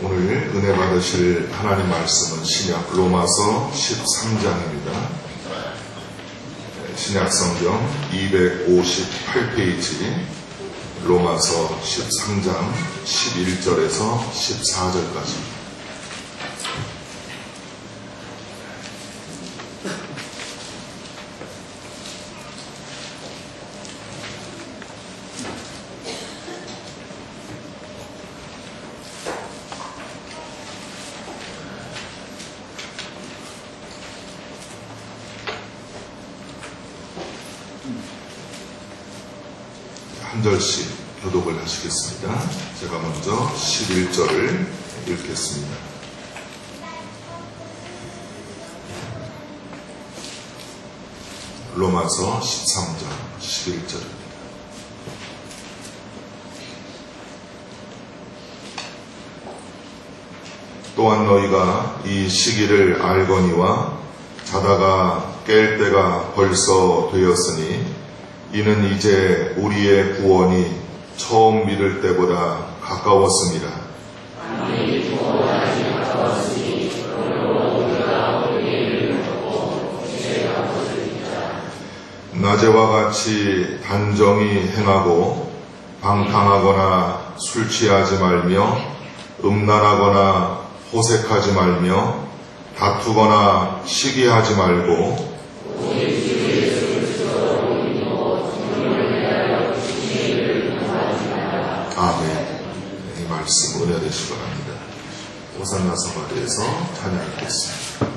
오늘 은혜 받으실 하나님 말씀은 신약 로마서 13장입니다. 신약 성경 258페이지 로마서 13장 11절에서 14절까지. 한 절씩 교독을 하시겠습니다. 제가 먼저 11절을 읽겠습니다. 로마서 13장 11절. 또한 너희가 이 시기를 알거니와 자다가 깰 때가 벌써 되었으니 이는 이제 우리의 구원이 처음 믿을 때보다 가까웠습니다. 낮에와 같이 단정히 행하고 방탕하거나 술 취하지 말며 음란하거나 호색하지 말며 다투거나 시기하지 말고 아멘. 이 말씀 은혜 되시기 바랍니다. 호산나 성가대에서 찬양하겠습니다.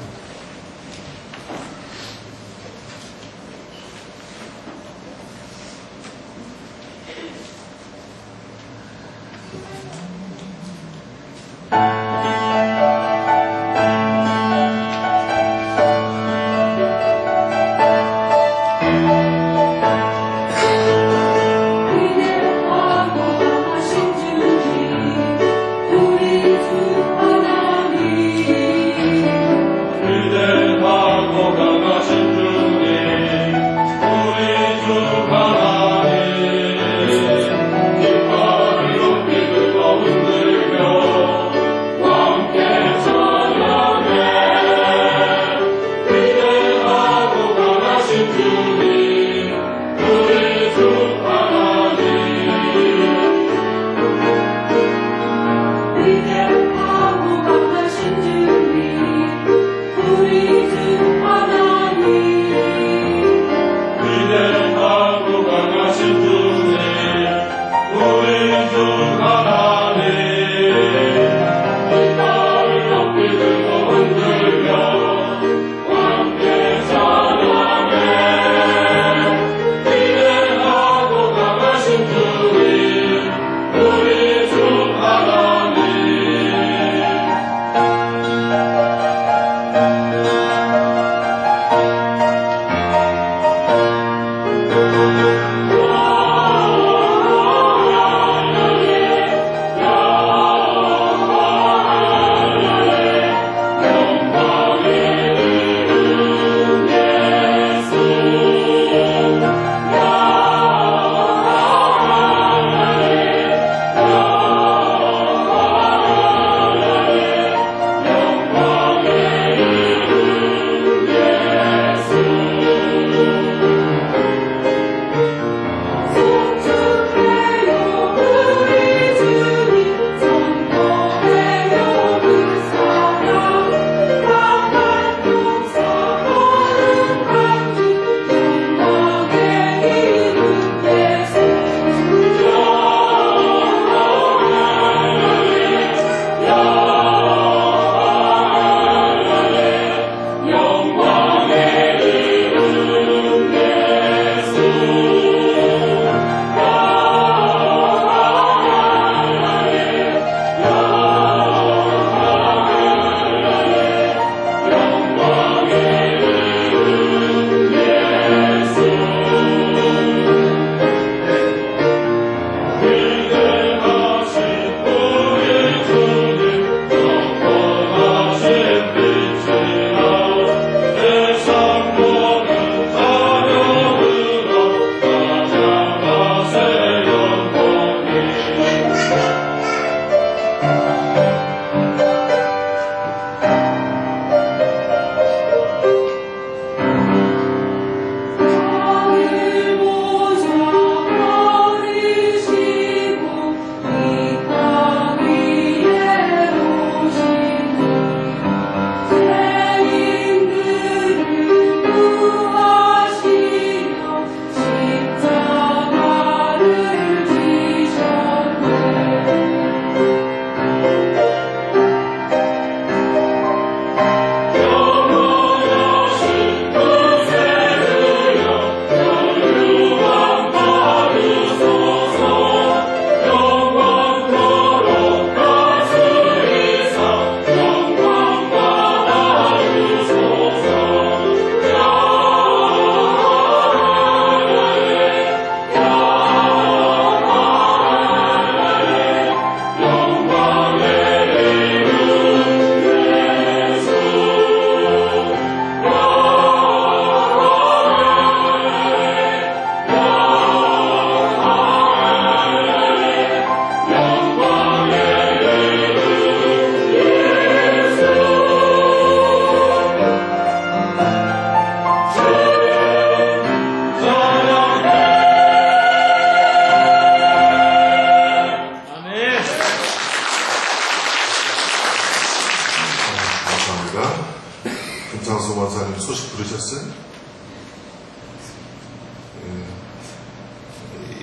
강성 원사님 소식 들으셨어요?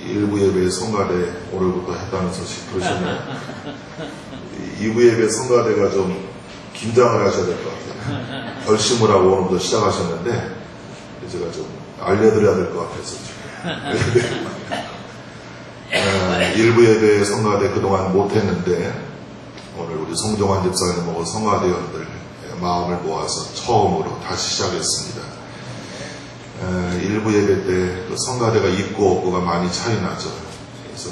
일부 예배 성가대 오늘부터 했다는 소식 들으셨나요? 2부 예배 성가대가 좀 긴장을 하셔야 될 것 같아요. 결심을 하고 오늘부터 시작하셨는데 제가 좀 알려드려야 될 것 같아서 일부 예배 성가대 그동안 못했는데 오늘 우리 송정환 집사님하고 성가대원들 마음을 모아서 처음으로 다시 시작했습니다. 일부 예배 때 그 성가대가 있고 없고가 많이 차이 나죠. 그래서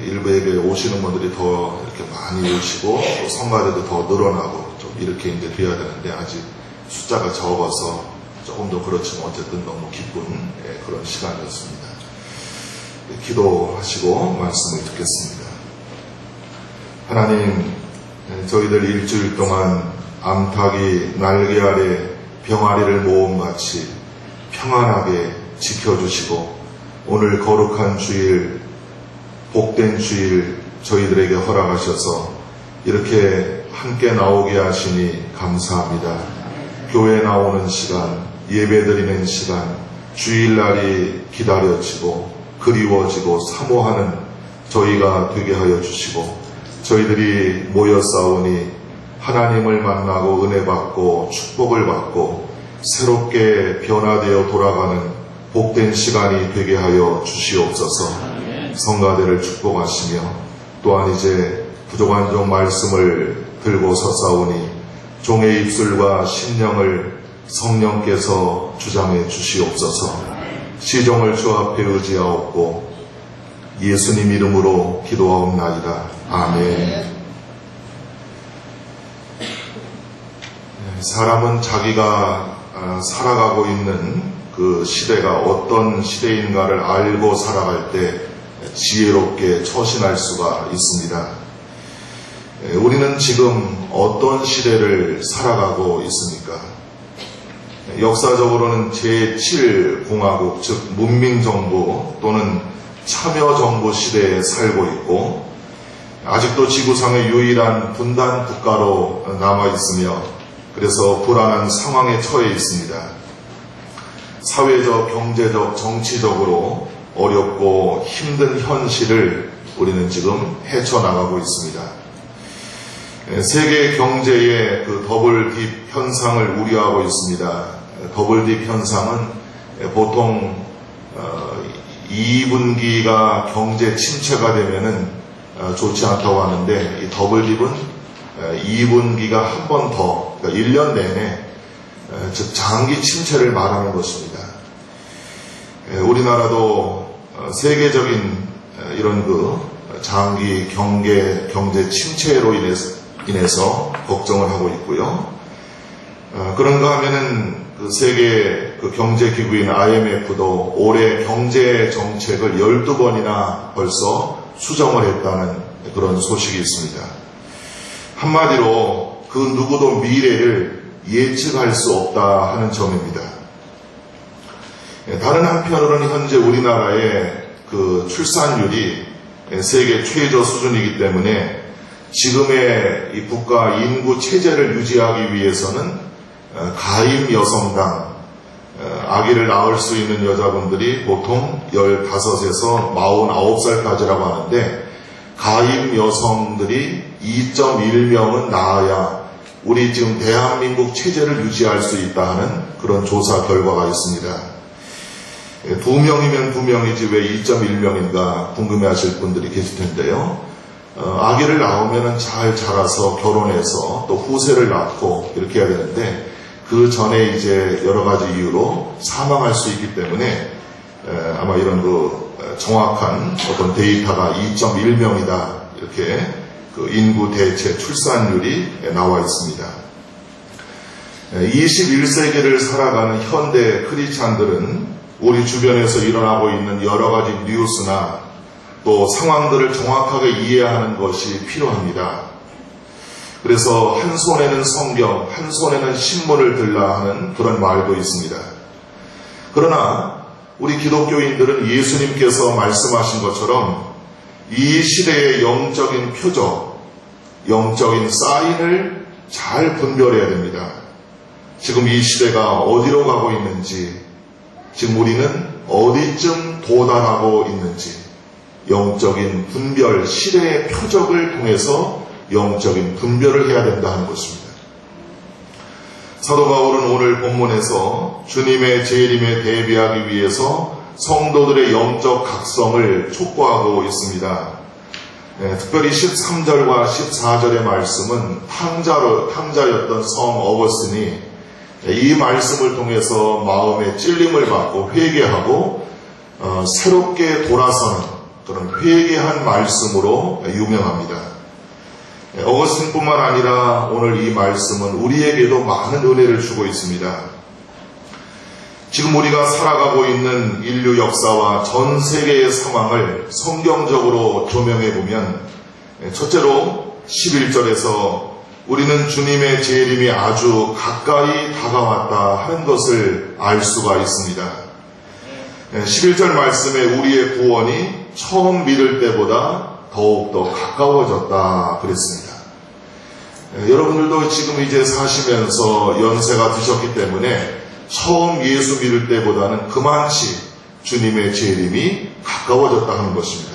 일부 예배에 오시는 분들이 더 이렇게 많이 오시고 또 성가대도 더 늘어나고 좀 이렇게 이제 돼야 되는데 아직 숫자가 적어서 조금 더 그렇지만 어쨌든 너무 기쁜 그런 시간이었습니다. 기도하시고 말씀을 듣겠습니다. 하나님, 저희들 일주일 동안 암탉이 날개 아래 병아리를 모음같이 평안하게 지켜주시고 오늘 거룩한 주일, 복된 주일 저희들에게 허락하셔서 이렇게 함께 나오게 하시니 감사합니다. 교회 나오는 시간, 예배드리는 시간, 주일날이 기다려지고 그리워지고 사모하는 저희가 되게 하여 주시고 저희들이 모여 싸우니 하나님을 만나고 은혜 받고 축복을 받고 새롭게 변화되어 돌아가는 복된 시간이 되게 하여 주시옵소서. 성가대를 축복하시며 또한 이제 부족한 종 말씀을 들고 서싸우니 종의 입술과 심령을 성령께서 주장해 주시옵소서. 시종을 주 앞에 의지하옵고 예수님 이름으로 기도하옵나이다. 아멘. 사람은 자기가 살아가고 있는 그 시대가 어떤 시대인가를 알고 살아갈 때 지혜롭게 처신할 수가 있습니다. 우리는 지금 어떤 시대를 살아가고 있습니까? 역사적으로는 제7공화국, 즉 문민정부 또는 참여정부 시대에 살고 있고 아직도 지구상의 유일한 분단 국가로 남아있으며 그래서 불안한 상황에 처해 있습니다. 사회적, 경제적, 정치적으로 어렵고 힘든 현실을 우리는 지금 헤쳐나가고 있습니다. 세계 경제의 그 더블 딥 현상을 우려하고 있습니다. 더블 딥 현상은 보통 2분기가 경제 침체가 되면은 좋지 않다고 하는데 이 더블 딥은 2분기가 한 번 더, 그러니까 1년 내내 즉 장기 침체를 말하는 것입니다. 우리나라도 세계적인 이런 그 장기 경제 침체로 인해서 걱정을 하고 있고요. 그런가 하면은 그 세계 그 경제기구인 IMF도 올해 경제 정책을 12번이나 벌써 수정을 했다는 그런 소식이 있습니다. 한마디로 그 누구도 미래를 예측할 수 없다 하는 점입니다. 다른 한편으로는 현재 우리나라의 그 출산율이 세계 최저 수준이기 때문에 지금의 이 국가 인구 체제를 유지하기 위해서는 가임 여성당 아기를 낳을 수 있는 여자분들이 보통 15에서 49살까지라고 하는데 가임 여성들이 2.1명은 낳아야 우리 지금 대한민국 체제를 유지할 수 있다 하는 그런 조사 결과가 있습니다. 2명이면 2명이지 왜 2.1명인가 궁금해하실 분들이 계실 텐데요. 아기를 낳으면 잘 자라서 결혼해서 또 후세를 낳고 이렇게 해야 되는데 그 전에 이제 여러 가지 이유로 사망할 수 있기 때문에 아마 이런 그 정확한 어떤 데이터가 2.1명이다 이렇게 그 인구 대체 출산율이 나와 있습니다. 21세기를 살아가는 현대 크리스찬들은 우리 주변에서 일어나고 있는 여러 가지 뉴스나 또 상황들을 정확하게 이해하는 것이 필요합니다. 그래서 한 손에는 성경, 한 손에는 신문을 들라 하는 그런 말도 있습니다. 그러나 우리 기독교인들은 예수님께서 말씀하신 것처럼 이 시대의 영적인 표적, 영적인 사인을 잘 분별해야 됩니다. 지금 이 시대가 어디로 가고 있는지, 지금 우리는 어디쯤 도달하고 있는지, 영적인 분별, 시대의 표적을 통해서 영적인 분별을 해야 된다 하는 것입니다. 사도 바울은 오늘 본문에서 주님의 재림에 대비하기 위해서 성도들의 영적 각성을 촉구하고 있습니다. 특별히 13절과 14절의 말씀은 탕자였던 성 어거스틴이 이 말씀을 통해서 마음의 찔림을 받고 회개하고 새롭게 돌아서는 그런 회개한 말씀으로 유명합니다. 어거스틴뿐만 아니라 오늘 이 말씀은 우리에게도 많은 은혜를 주고 있습니다. 지금 우리가 살아가고 있는 인류 역사와 전 세계의 상황을 성경적으로 조명해 보면, 첫째로 11절에서 우리는 주님의 재림이 아주 가까이 다가왔다 하는 것을 알 수가 있습니다. 11절 말씀에 우리의 구원이 처음 믿을 때보다 더욱더 가까워졌다 그랬습니다. 여러분들도 지금 이제 사시면서 연세가 드셨기 때문에 처음 예수 믿을 때보다는 그만치 주님의 재림이 가까워졌다 하는 것입니다.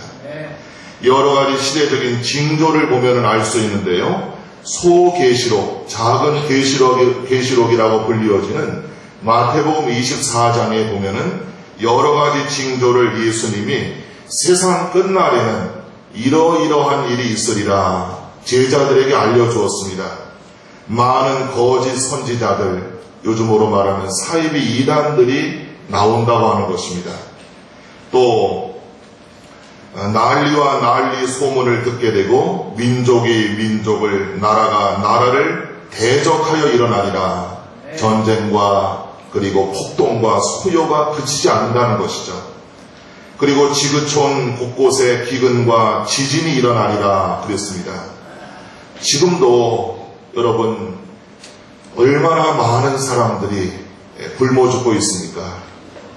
여러 가지 시대적인 징조를 보면 알 수 있는데요. 소계시록, 작은 계시록이라고 불리워지는 마태복음 24장에 보면은 여러 가지 징조를 예수님이 세상 끝날에는 이러이러한 일이 있으리라 제자들에게 알려주었습니다. 많은 거짓 선지자들, 요즘으로 말하면 사이비 이단들이 나온다고 하는 것입니다. 또 난리와 난리 소문을 듣게 되고 민족이 민족을, 나라가 나라를 대적하여 일어나리라. 전쟁과 그리고 폭동과 소요가 그치지 않는다는 것이죠. 그리고 지구촌 곳곳에 기근과 지진이 일어나리라 그랬습니다. 지금도 여러분 얼마나 많은 사람들이 굶어 죽고 있습니까?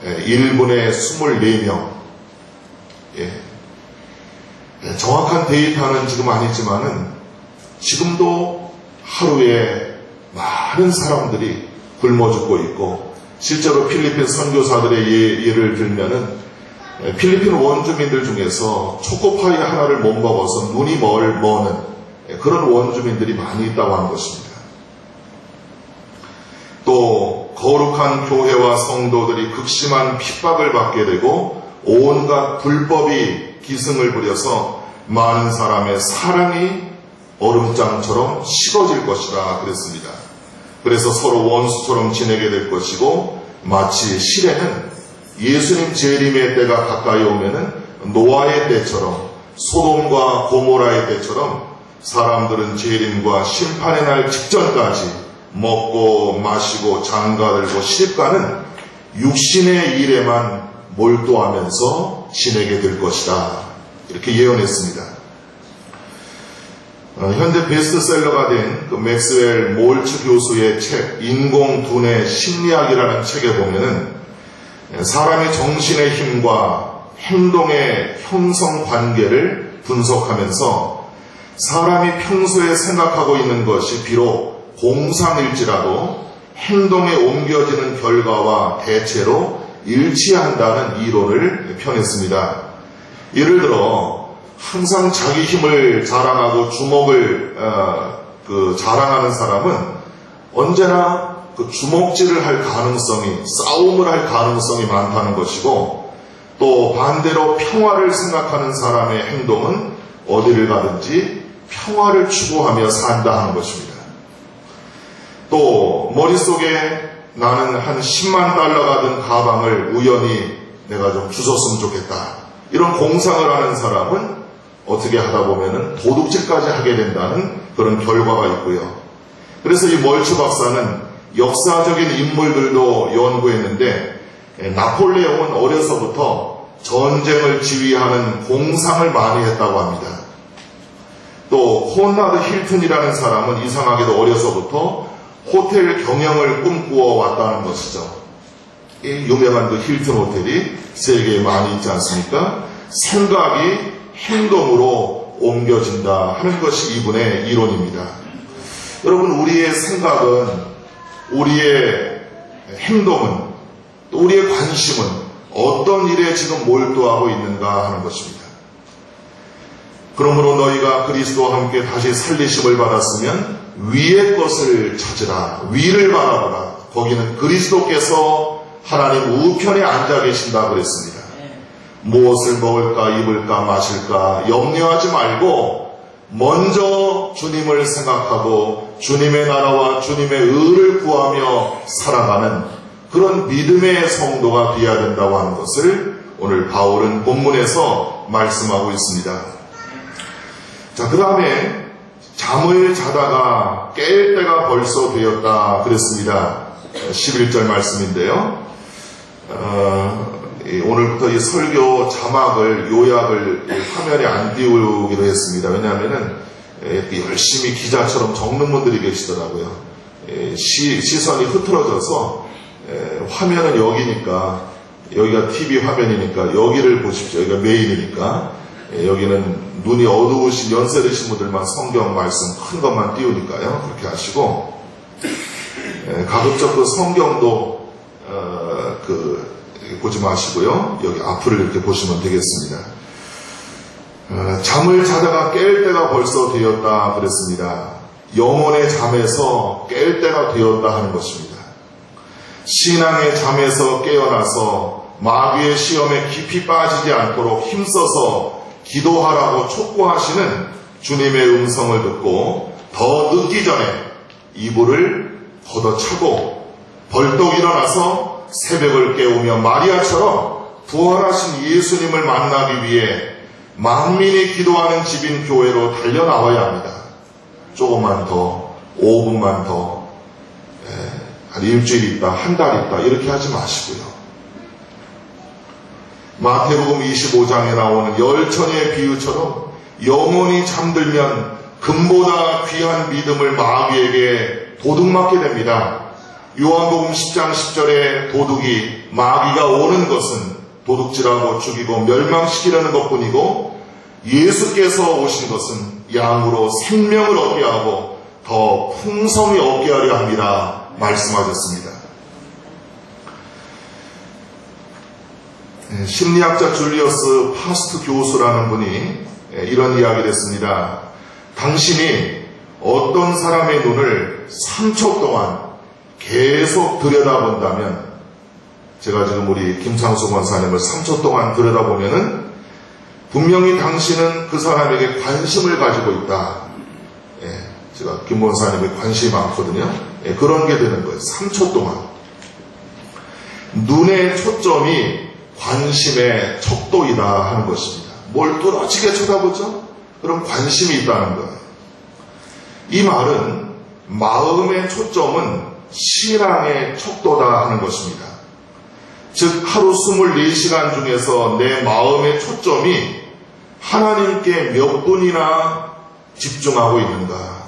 1분에 24명. 정확한 데이터는 지금 아니지만은 지금도 하루에 많은 사람들이 굶어 죽고 있고, 실제로 필리핀 선교사들의 예를 들면은 필리핀 원주민들 중에서 초코파이 하나를 못 먹어서 눈이 머는 그런 원주민들이 많이 있다고 하는 것입니다. 또 거룩한 교회와 성도들이 극심한 핍박을 받게 되고 온갖 불법이 기승을 부려서 많은 사람의 사랑이 얼음장처럼 식어질 것이라 그랬습니다. 그래서 서로 원수처럼 지내게 될 것이고, 마치 시대는 예수님 재림의 때가 가까이 오면은 노아의 때처럼, 소돔과 고모라의 때처럼 사람들은 재림과 심판의 날 직전까지 먹고 마시고 장가들고 시집가는 육신의 일에만 몰두하면서 지내게 될 것이다. 이렇게 예언했습니다. 현재 베스트셀러가 된 그 맥스웰 몰츠 교수의 책 인공두뇌 심리학이라는 책에 보면은 사람의 정신의 힘과 행동의 형성 관계를 분석하면서 사람이 평소에 생각하고 있는 것이 비록 공상일지라도 행동에 옮겨지는 결과와 대체로 일치한다는 이론을 펴냈습니다. 예를 들어 항상 자기 힘을 자랑하고 주먹을 자랑하는 사람은 언제나 그 주먹질을 할 가능성이, 싸움을 할 가능성이 많다는 것이고, 또 반대로 평화를 생각하는 사람의 행동은 어디를 가든지 평화를 추구하며 산다 하는 것입니다. 또 머릿속에 나는 한 10만 달러가 든 가방을 우연히 내가 좀 주웠으면 좋겠다, 이런 공상을 하는 사람은 어떻게 하다 보면은 도둑질까지 하게 된다는 그런 결과가 있고요. 그래서 이 멀츠 박사는 역사적인 인물들도 연구했는데, 나폴레옹은 어려서부터 전쟁을 지휘하는 공상을 많이 했다고 합니다. 또 호나드 힐튼이라는 사람은 이상하게도 어려서부터 호텔 경영을 꿈꾸어 왔다는 것이죠. 이 유명한 그 힐튼 호텔이 세계에 많이 있지 않습니까? 생각이 행동으로 옮겨진다 하는 것이 이분의 이론입니다. 여러분, 우리의 생각은 우리의 행동은, 또 우리의 관심은 어떤 일에 지금 몰두하고 있는가 하는 것입니다. 그러므로 너희가 그리스도와 함께 다시 살리심을 받았으면 위의 것을 찾으라. 위를 바라보라. 거기는 그리스도께서 하나님 우편에 앉아 계신다 그랬습니다. 무엇을 먹을까 입을까 마실까 염려하지 말고 먼저 주님을 생각하고 주님의 나라와 주님의 의를 구하며 살아가는 그런 믿음의 성도가 되어야 된다고 하는 것을 오늘 바울은 본문에서 말씀하고 있습니다. 자, 그 다음에 잠을 자다가 깰 때가 벌써 되었다 그랬습니다. 11절 말씀인데요. 오늘부터 이 설교 자막을, 요약을 화면에 안 띄우기로 했습니다. 왜냐하면은 열심히 기자처럼 적는 분들이 계시더라고요. 시선이 흐트러져서 화면은 여기니까, 여기가 TV 화면이니까 여기를 보십시오. 여기가 메인이니까. 여기는 눈이 어두우신 연세 드신 분들만 성경 말씀 큰 것만 띄우니까요. 그렇게 하시고, 가급적 그 성경도 보지 마시고요. 여기 앞을 이렇게 보시면 되겠습니다. 잠을 자다가 깰 때가 벌써 되었다 그랬습니다. 영혼의 잠에서 깰 때가 되었다 하는 것입니다. 신앙의 잠에서 깨어나서 마귀의 시험에 깊이 빠지지 않도록 힘써서 기도하라고 촉구하시는 주님의 음성을 듣고 더 늦기 전에 이불을 걷어차고 벌떡 일어나서 새벽을 깨우며 마리아처럼 부활하신 예수님을 만나기 위해 만민이 기도하는 집인 교회로 달려나와야 합니다. 조금만 더, 5분만 더, 한 일주일 있다, 한 달 있다 이렇게 하지 마시고요. 마태복음 25장에 나오는 열처녀의 비유처럼 영혼이 잠들면 금보다 귀한 믿음을 마귀에게 도둑맞게 됩니다. 요한복음 10장 10절에 도둑이 마귀가 오는 것은 도둑질하고 죽이고 멸망시키려는 것뿐이고 예수께서 오신 것은 양으로 생명을 얻게 하고 더 풍성히 얻게 하려 합니다. 말씀하셨습니다. 심리학자 줄리어스 파스트 교수라는 분이 이런 이야기를 했습니다. 당신이 어떤 사람의 눈을 3초 동안 계속 들여다본다면, 제가 지금 우리 김창수 권사님을 3초 동안 들여다보면은 분명히 당신은 그 사람에게 관심을 가지고 있다. 제가 김 권사님에 관심이 많거든요. 그런 게 되는 거예요. 3초 동안. 눈의 초점이 관심의 척도이다 하는 것입니다. 뭘 뚫어지게 쳐다보죠? 그럼 관심이 있다는 거예요. 이 말은 마음의 초점은 신앙의 척도다 하는 것입니다. 즉 하루 24시간 중에서 내 마음의 초점이 하나님께 몇 분이나 집중하고 있는가?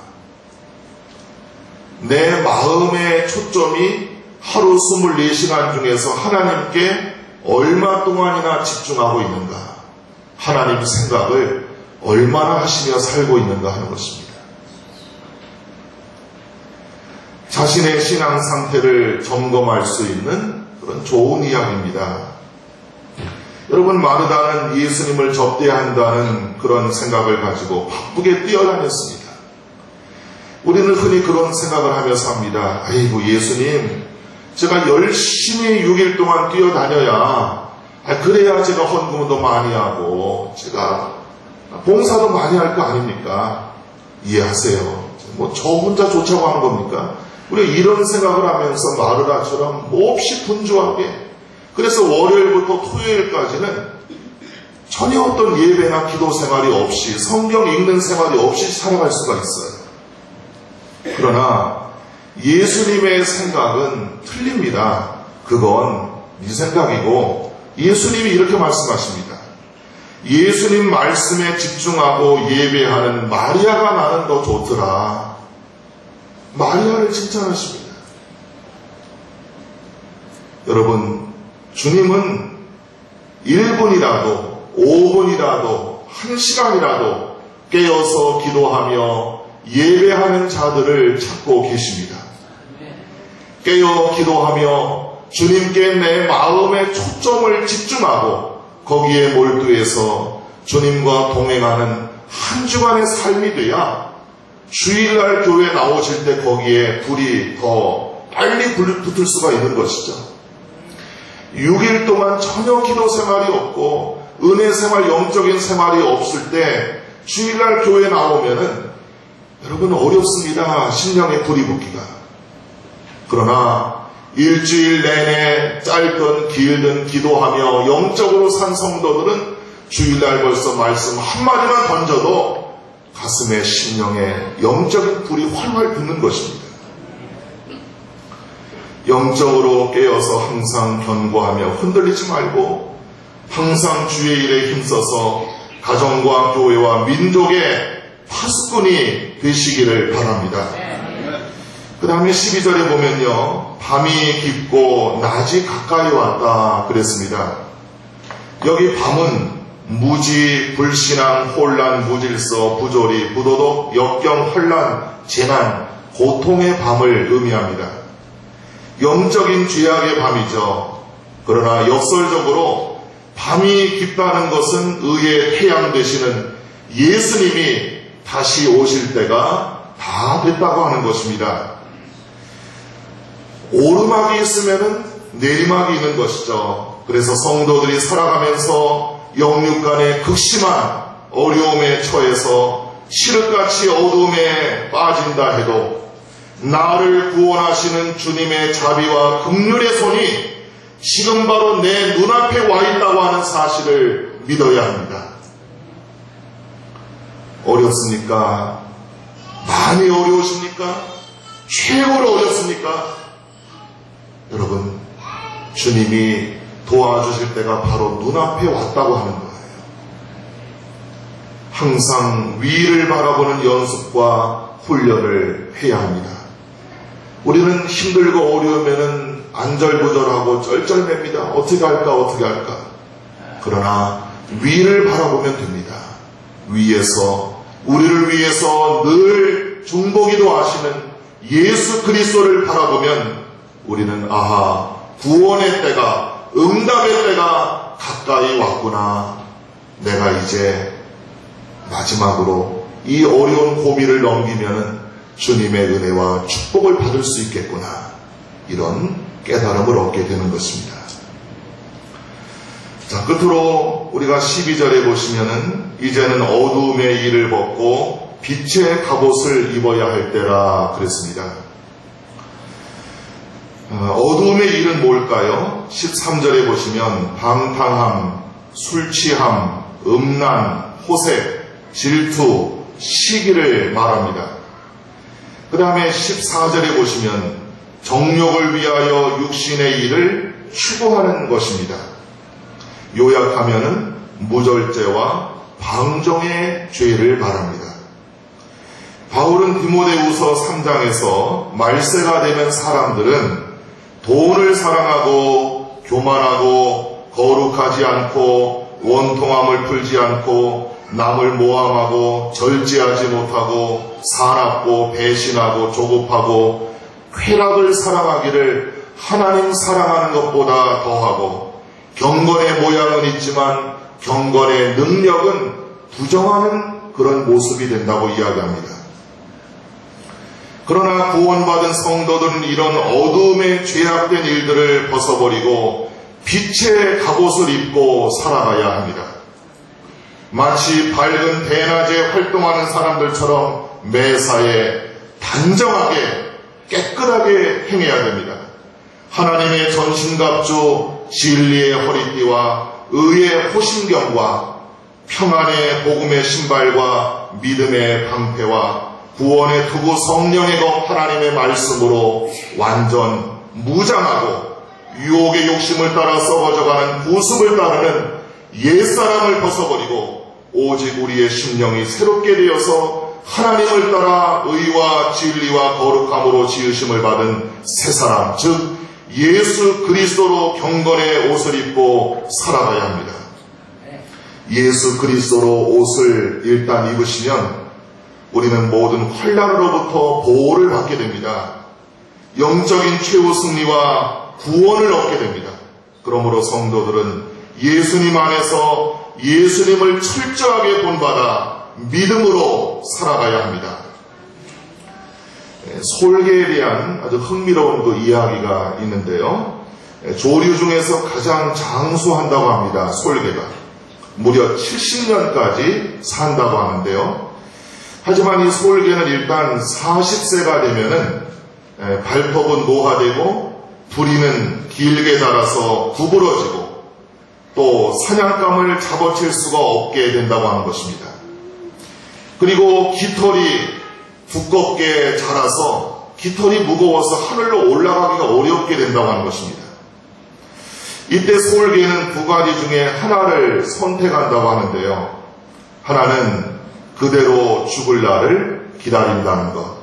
내 마음의 초점이 하루 24시간 중에서 하나님께 얼마 동안이나 집중하고 있는가? 하나님 생각을 얼마나 하시며 살고 있는가 하는 것입니다. 자신의 신앙 상태를 점검할 수 있는 그런 좋은 이야기입니다. 여러분, 마르다는 예수님을 접대한다는 그런 생각을 가지고 바쁘게 뛰어다녔습니다. 우리는 흔히 그런 생각을 하면서 합니다. 아이고, 예수님, 제가 열심히 6일 동안 뛰어다녀야, 그래야 제가 헌금도 많이 하고 제가 봉사도 많이 할 거 아닙니까? 이해하세요. 저 혼자 좋자고 하는 겁니까? 우리가 이런 생각을 하면서 마르다처럼 몹시 분주하게, 그래서 월요일부터 토요일까지는 전혀 어떤 예배나 기도 생활이 없이, 성경 읽는 생활이 없이 살아갈 수가 있어요. 그러나 예수님의 생각은 틀립니다. 그건 네 생각이고, 예수님이 이렇게 말씀하십니다. 예수님 말씀에 집중하고 예배하는 마리아가 나는 더 좋더라. 마리아를 칭찬하십니다. 여러분, 주님은 1분이라도 5분이라도 1시간이라도 깨어서 기도하며 예배하는 자들을 찾고 계십니다. 깨어 기도하며 주님께 내 마음의 초점을 집중하고 거기에 몰두해서 주님과 동행하는 한 주간의 삶이 돼야 주일날 교회 나오실 때 거기에 불이 더 빨리 붙을 수가 있는 것이죠. 6일 동안 전혀 기도 생활이 없고 은혜 생활, 영적인 생활이 없을 때 주일날 교회 나오면은 여러분 어렵습니다. 심령에 불이 붙기가. 그러나 일주일 내내 짧든 길든 기도하며 영적으로 산 성도들은 주일날 벌써 말씀 한마디만 던져도 가슴에 심령에 영적인 불이 활활 붙는 것입니다. 영적으로 깨어서 항상 견고하며 흔들리지 말고 항상 주의 일에 힘써서 가정과 교회와 민족의 파수꾼이 되시기를 바랍니다. 그 다음에 12절에 보면요, 밤이 깊고 낮이 가까이 왔다 그랬습니다. 여기 밤은 무지, 불신앙, 혼란, 무질서, 부조리, 부도덕, 역경, 혼란, 재난, 고통의 밤을 의미합니다. 영적인 죄악의 밤이죠. 그러나 역설적으로 밤이 깊다는 것은 의의 태양 되시는 예수님이 다시 오실 때가 다 됐다고 하는 것입니다. 오르막이 있으면 내리막이 있는 것이죠. 그래서 성도들이 살아가면서 영육간의 극심한 어려움에 처해서 시륵같이 어둠에 빠진다 해도 나를 구원하시는 주님의 자비와 긍휼의 손이 지금 바로 내 눈앞에 와 있다고 하는 사실을 믿어야 합니다. 어렵습니까? 많이 어려우십니까? 최고로 어렵습니까? 여러분, 주님이 도와주실 때가 바로 눈앞에 왔다고 하는 거예요. 항상 위를 바라보는 연습과 훈련을 해야 합니다. 우리는 힘들고 어려우면 안절부절하고 쩔쩔맵니다. 어떻게 할까? 그러나 위를 바라보면 됩니다. 위에서, 우리를 위해서 늘 중보기도 하시는 예수 그리스도를 바라보면 우리는 아하, 구원의 때가, 응답의 때가 가까이 왔구나. 내가 이제 마지막으로 이 어려운 고비를 넘기면은 주님의 은혜와 축복을 받을 수 있겠구나. 이런 깨달음을 얻게 되는 것입니다. 자, 끝으로 우리가 12절에 보시면은 이제는 어두움의 일을 벗고 빛의 갑옷을 입어야 할 때라 그랬습니다. 어두움의 일은 뭘까요? 13절에 보시면 방탕함, 술취함, 음란, 호색, 질투, 시기를 말합니다. 그 다음에 14절에 보시면 정욕을 위하여 육신의 일을 추구하는 것입니다. 요약하면은 무절제와 방종의 죄를 말합니다. 바울은 디모데후서 3장에서 말세가 되면 사람들은 돈을 사랑하고 교만하고 거룩하지 않고 원통함을 풀지 않고 남을 모함하고 절제하지 못하고 사납고 배신하고 조급하고 쾌락을 사랑하기를 하나님 사랑하는 것보다 더하고 경건의 모양은 있지만 경건의 능력은 부정하는 그런 모습이 된다고 이야기합니다. 그러나 구원받은 성도들은 이런 어두움에 죄악된 일들을 벗어버리고 빛의 갑옷을 입고 살아가야 합니다. 마치 밝은 대낮에 활동하는 사람들처럼 매사에 단정하게 깨끗하게 행해야 됩니다. 하나님의 전신갑주 진리의 허리띠와 의의 호심경과 평안의 복음의 신발과 믿음의 방패와 구원의 투구 성령의 검 하나님의 말씀으로 완전 무장하고 유혹의 욕심을 따라 썩어져가는 구습을 따르는 옛사람을 벗어버리고 오직 우리의 심령이 새롭게 되어서 하나님을 따라 의와 진리와 거룩함으로 지으심을 받은 새사람, 즉 예수 그리스도로 경건의 옷을 입고 살아가야 합니다. 예수 그리스도로 옷을 일단 입으시면 우리는 모든 환난으로부터 보호를 받게 됩니다. 영적인 최후 승리와 구원을 얻게 됩니다. 그러므로 성도들은 예수님 안에서 예수님을 철저하게 본받아 믿음으로 살아가야 합니다. 솔개에 대한 아주 흥미로운 그 이야기가 있는데요. 조류 중에서 가장 장수한다고 합니다. 솔개가. 무려 70년까지 산다고 하는데요. 하지만 이 솔개는 일단 40세가 되면은 발톱은 노화되고 부리는 길게 자라서 구부러지고 또 사냥감을 잡아챌 수가 없게 된다고 하는 것입니다. 그리고 깃털이 두껍게 자라서 깃털이 무거워서 하늘로 올라가기가 어렵게 된다고 하는 것입니다. 이때 솔개는 두 가지 중에 하나를 선택한다고 하는데요. 하나는 그대로 죽을 날을 기다린다는 것.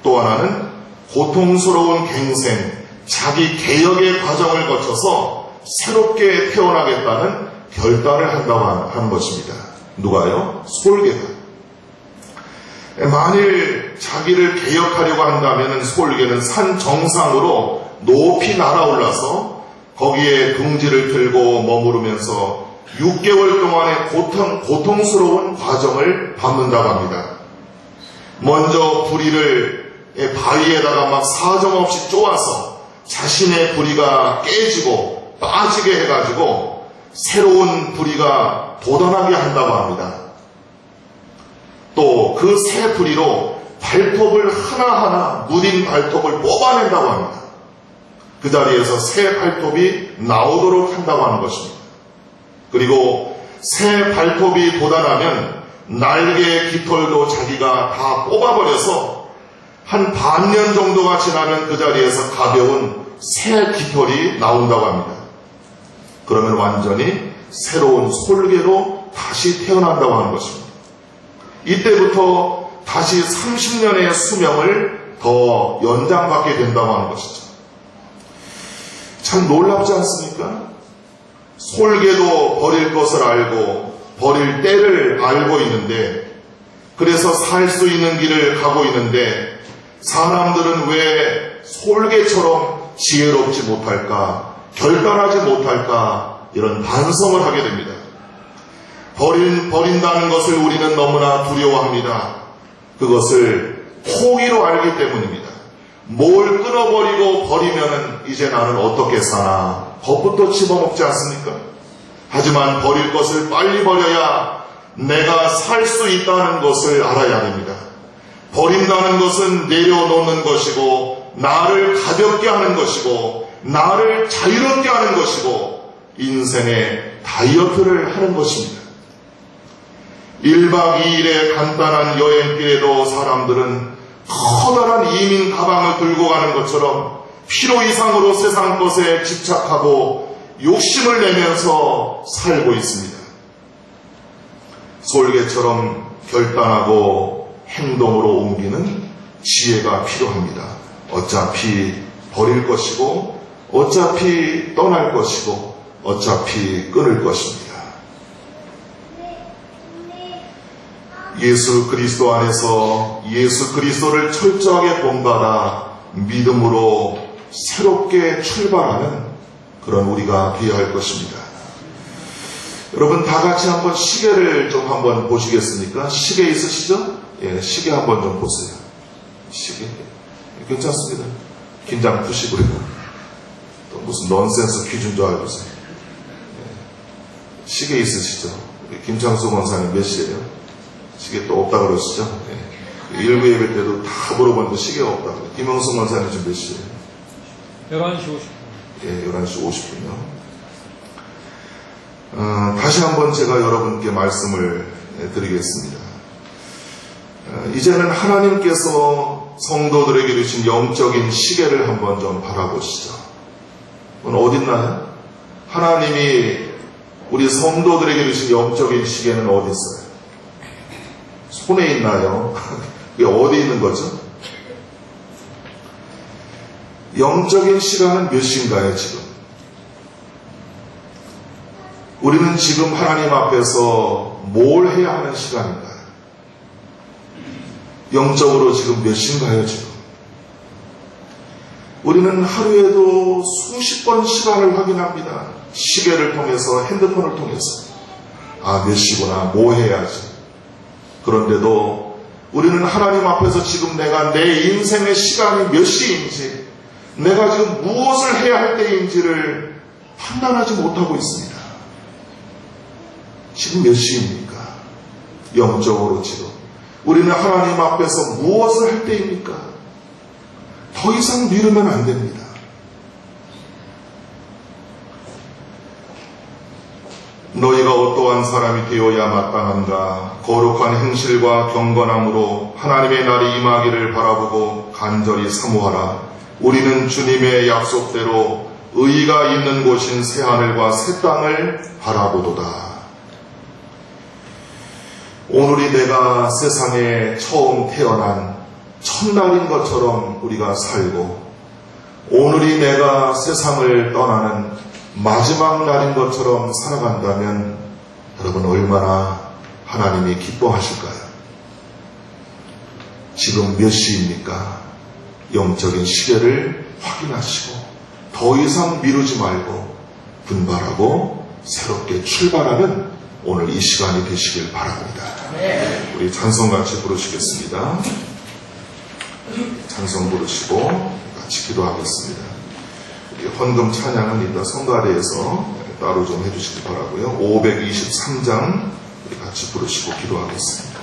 또 하나는 고통스러운 갱생, 자기 개혁의 과정을 거쳐서 새롭게 태어나겠다는 결단을 한다고 하는 것입니다. 누가요? 솔개가. 만일 자기를 개혁하려고 한다면 솔개는 산 정상으로 높이 날아올라서 거기에 둥지를 들고 머무르면서 6개월 동안의 고통스러운 과정을 밟는다고 합니다. 먼저 부리를 바위에다가 막 사정없이 쪼아서 자신의 부리가 깨지고 빠지게 해가지고 새로운 부리가 돋아나게 한다고 합니다. 또 그 새 부리로 발톱을 하나하나 무딘 발톱을 뽑아낸다고 합니다. 그 자리에서 새 발톱이 나오도록 한다고 하는 것입니다. 그리고 새 발톱이 돋아나면 날개 깃털도 자기가 다 뽑아버려서 한 반년 정도가 지나면 그 자리에서 가벼운 새 깃털이 나온다고 합니다. 그러면 완전히 새로운 솔개로 다시 태어난다고 하는 것입니다. 이때부터 다시 30년의 수명을 더 연장받게 된다고 하는 것이죠. 참 놀랍지 않습니까? 솔개도 버릴 것을 알고 버릴 때를 알고 있는데, 그래서 살 수 있는 길을 가고 있는데 사람들은 왜 솔개처럼 지혜롭지 못할까, 결단하지 못할까, 이런 반성을 하게 됩니다. 버린다는 것을 우리는 너무나 두려워합니다. 그것을 포기로 알기 때문입니다. 뭘 끊어버리고 버리면은 이제 나는 어떻게 사나 겁부터 집어먹지 않습니까? 하지만 버릴 것을 빨리 버려야 내가 살 수 있다는 것을 알아야 됩니다. 버린다는 것은 내려놓는 것이고, 나를 가볍게 하는 것이고, 나를 자유롭게 하는 것이고, 인생의 다이어트를 하는 것입니다. 1박 2일의 간단한 여행길에도 사람들은 커다란 이민 가방을 들고 가는 것처럼 필요 이상으로 세상 것에 집착하고 욕심을 내면서 살고 있습니다. 솔개처럼 결단하고 행동으로 옮기는 지혜가 필요합니다. 어차피 버릴 것이고, 어차피 떠날 것이고, 어차피 끊을 것입니다. 예수 그리스도 안에서 예수 그리스도를 철저하게 본받아 믿음으로 새롭게 출발하는 그런 우리가 되어야 할 것입니다. 여러분 다 같이 한번 시계를 좀 한번 보시겠습니까? 시계 있으시죠? 예, 시계 한번 좀 보세요. 시계 괜찮습니다. 긴장 푸시고요. 또 무슨 넌센스 퀴즈인 줄 알고서. 예. 시계 있으시죠? 김창수 권사님 몇 시에요? 시계 또 없다 그러시죠? 네. 일부 예배 때도 다 물어봤는데 시계가 없다 그래요. 김영수 권사님 지금 몇 시에요? 11시 50분. 예, 11시 50분요. 다시 한번 제가 여러분께 말씀을 드리겠습니다. 이제는 하나님께서 성도들에게 주신 영적인 시계를 한번 좀 바라보시죠. 그건 어딨나요? 하나님이 우리 성도들에게 주신 영적인 시계는 어디 있어요? 손에 있나요? 이게 어디 있는 거죠? 영적인 시간은 몇 시인가요, 지금? 우리는 지금 하나님 앞에서 뭘 해야 하는 시간인가요? 영적으로 지금 몇 시인가요, 지금? 우리는 하루에도 수십 번 시간을 확인합니다. 시계를 통해서, 핸드폰을 통해서. 아, 몇 시구나, 뭐 해야지. 그런데도 우리는 하나님 앞에서 지금 내가 내 인생의 시간이 몇 시인지, 내가 지금 무엇을 해야 할 때인지를 판단하지 못하고 있습니다. 지금 몇 시입니까? 영적으로 지금 우리는 하나님 앞에서 무엇을 할 때입니까? 더 이상 미루면 안 됩니다. 너희가 어떠한 사람이 되어야 마땅한가? 거룩한 행실과 경건함으로 하나님의 날이 임하기를 바라보고 간절히 사모하라. 우리는 주님의 약속대로 의가 있는 곳인 새하늘과 새 땅을 바라보도다. 오늘이 내가 세상에 처음 태어난 첫날인 것처럼 우리가 살고, 오늘이 내가 세상을 떠나는 마지막 날인 것처럼 살아간다면 여러분 얼마나 하나님이 기뻐하실까요? 지금 몇 시입니까? 영적인 시계를 확인하시고 더 이상 미루지 말고 분발하고 새롭게 출발하는 오늘 이 시간이 되시길 바랍니다. 우리 찬송 같이 부르시겠습니다. 찬송 부르시고 같이 기도하겠습니다. 우리 헌금 찬양은 이따 성가대에서 따로 좀 해주시기 바라고요. 523장 우리 같이 부르시고 기도하겠습니다.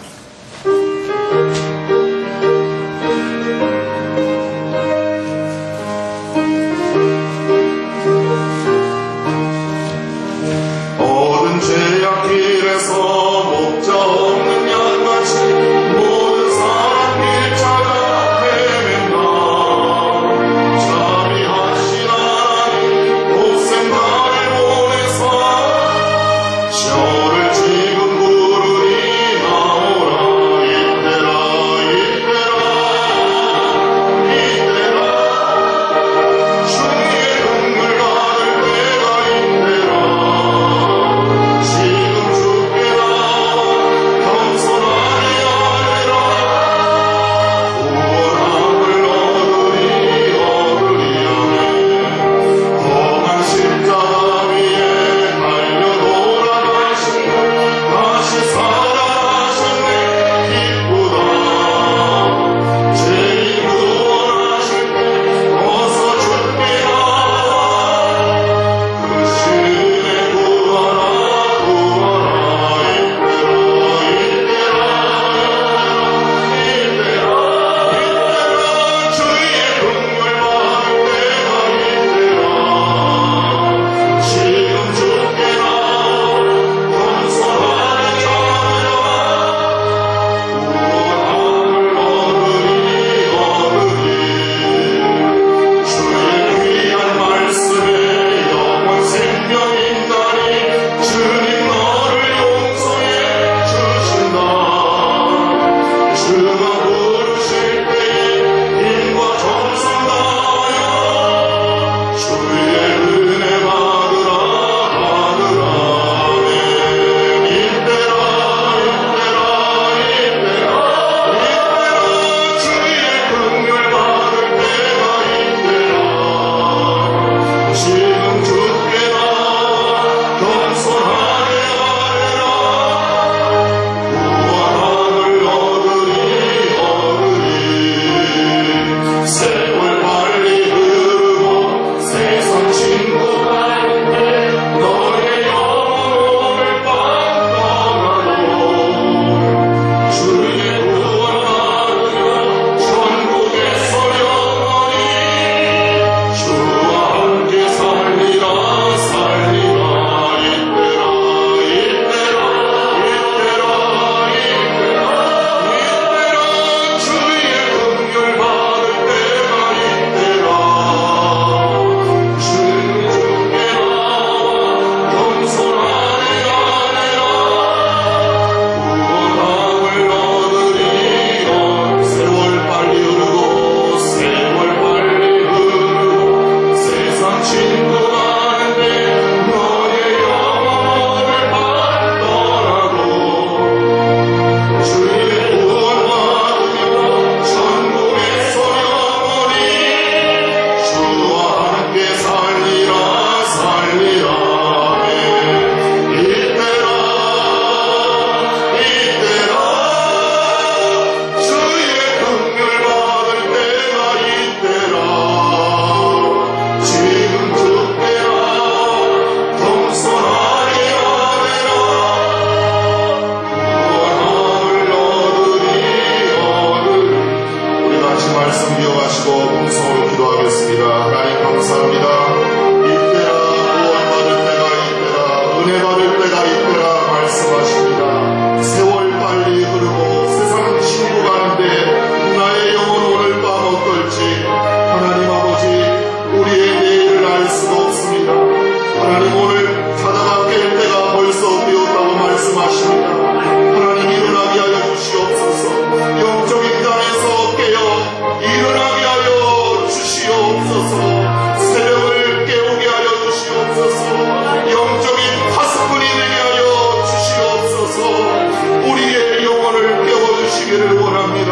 모든 죄악길에서 목자 없는 양같이 모든 사람 길 찾아 헤맨다. 자비하신 하나님 독생 나를 보내사 저를 지금 부르니 나의 말씀하시고 음성으로 기도하겠습니다. 하나님 감사합니다. 이때라 구원 받을 때가 이때라 은혜 받을 때가 이때라 말씀하십니다. 세월 빨리 흐르고 세상 친구 가는데 나의 영혼 오늘 밤 어떨지 하나님 아버지 우리의 내일을 알 수가 없습니다. 하나님 오늘 자다가 깰 때가 벌써 되었다고 말씀하십니다. 하나님 일어나게 하여 주시옵소서. 영적인 땅에서 깨어 일어나게 하여 주시옵소서. 새벽을 깨우게 하여 주시옵소서. 영적인 파수꾼이 되게 하여 주시옵소서. 우리의 영혼을 깨워주시기를 원합니다.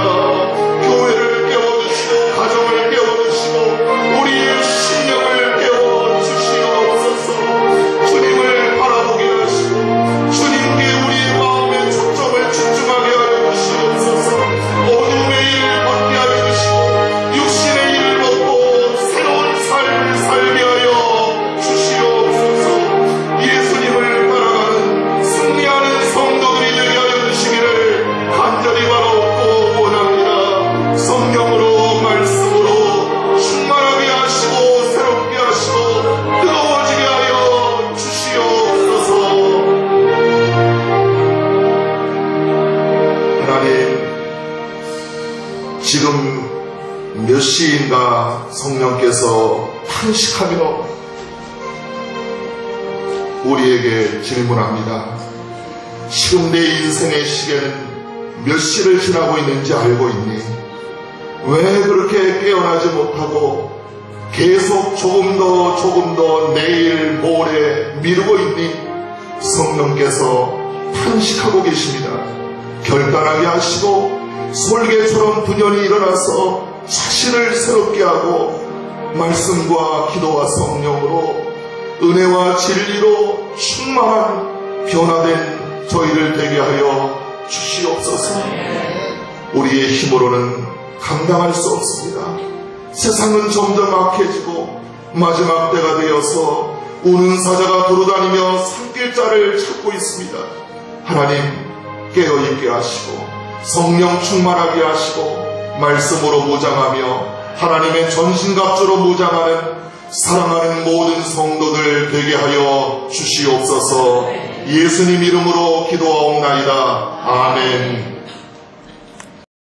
교회를 깨워주시고 가정을 깨워주시고 우리의 신령을 깨워주시옵소서. 주님을 바라보게 하시고 주님께 우리의 마음의 초점을 집중하게 하여 주시옵소서. 어둠의 일을 벗게 하여 주시고 육신의 일을 벗고 새로운 삶을 살게 하여 주시옵소서. 예수님을 따라가는 승리하는 성도들이 되게 하여 주시기를 간절히 바라옵고 원합니다. 성령으로 말씀으로 충만하게 하시고 새롭게 하시고 뜨거워지게 하여 주시옵소서. 하나님 지금 몇 시인가 성령께서 탄식하며 우리에게 질문합니다. 지금 내 인생의 시계는 몇 시를 지나고 있는지 알고 있니? 왜 그렇게 깨어나지 못하고 계속 조금 더 내일 모레 미루고 있니? 성령께서 탄식하고 계십니다. 결단하게 하시고 솔개처럼 분연히 일어나서 자신을 새롭게 하고 말씀과 기도와 성령으로 은혜와 진리로 충만한 변화된 저희를 되게 하여 주시옵소서. 우리의 힘으로는 감당할 수 없습니다. 세상은 점점 악해지고 마지막 때가 되어서 우는 사자가 돌아다니며 산길자를 찾고 있습니다. 하나님 깨어있게 하시고 성령 충만하게 하시고 말씀으로 무장하며 하나님의 전신갑주로 무장하는 사랑하는 모든 성도들 되게 하여 주시옵소서. 예수님 이름으로 기도하옵나이다. 아멘.